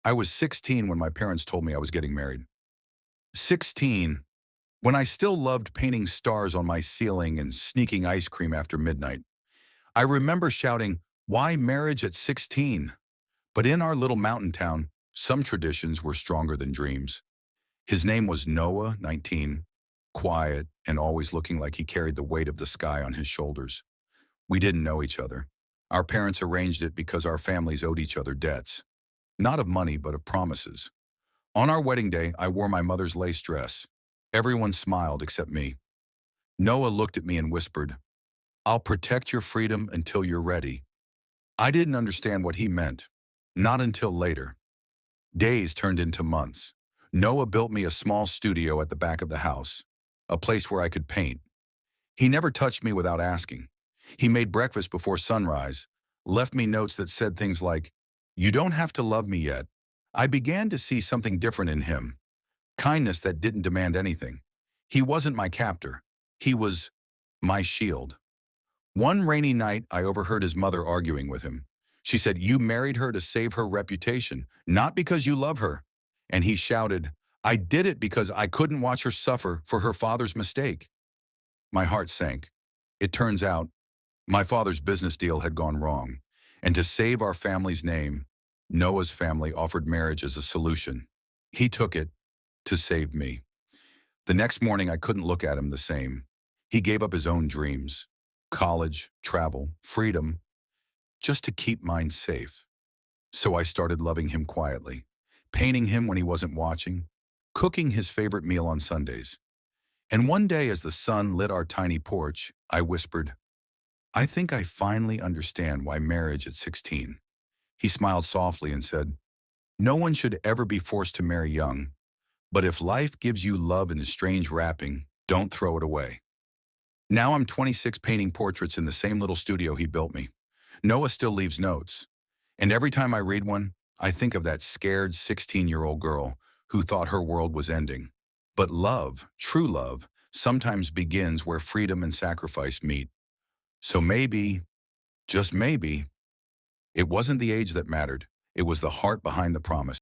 I was 16 when my parents told me I was getting married. 16, when I still loved painting stars on my ceiling and sneaking ice cream after midnight. I remember shouting, "Why marriage at 16?" But in our little mountain town, some traditions were stronger than dreams. His name was Noah, 19, quiet and always looking like he carried the weight of the sky on his shoulders. We didn't know each other. Our parents arranged it because our families owed each other debts. Not of money, but of promises. On our wedding day, I wore my mother's lace dress. Everyone smiled except me. Noah looked at me and whispered, "I'll protect your freedom until you're ready." I didn't understand what he meant. Not until later. Days turned into months. Noah built me a small studio at the back of the house, a place where I could paint. He never touched me without asking. He made breakfast before sunrise, left me notes that said things like, "You don't have to love me yet." I began to see something different in him, kindness that didn't demand anything. He wasn't my captor. He was my shield. One rainy night, I overheard his mother arguing with him. She said, "You married her to save her reputation, not because you love her." And he shouted, "I did it because I couldn't watch her suffer for her father's mistake." My heart sank. It turns out, my father's business deal had gone wrong, and to save our family's name, Noah's family offered marriage as a solution. He took it to save me. The next morning, I couldn't look at him the same. He gave up his own dreams, college, travel, freedom, just to keep mine safe. So I started loving him quietly, painting him when he wasn't watching, cooking his favorite meal on Sundays. And one day, as the sun lit our tiny porch, I whispered, "I think I finally understand why marriage at 16. He smiled softly and said, "No one should ever be forced to marry young, but if life gives you love in a strange wrapping, don't throw it away." Now I'm 26 painting portraits in the same little studio he built me. Noah still leaves notes. And every time I read one, I think of that scared 16-year-old girl who thought her world was ending. But love, true love, sometimes begins where freedom and sacrifice meet. So maybe, just maybe, it wasn't the age that mattered. It was the heart behind the promise.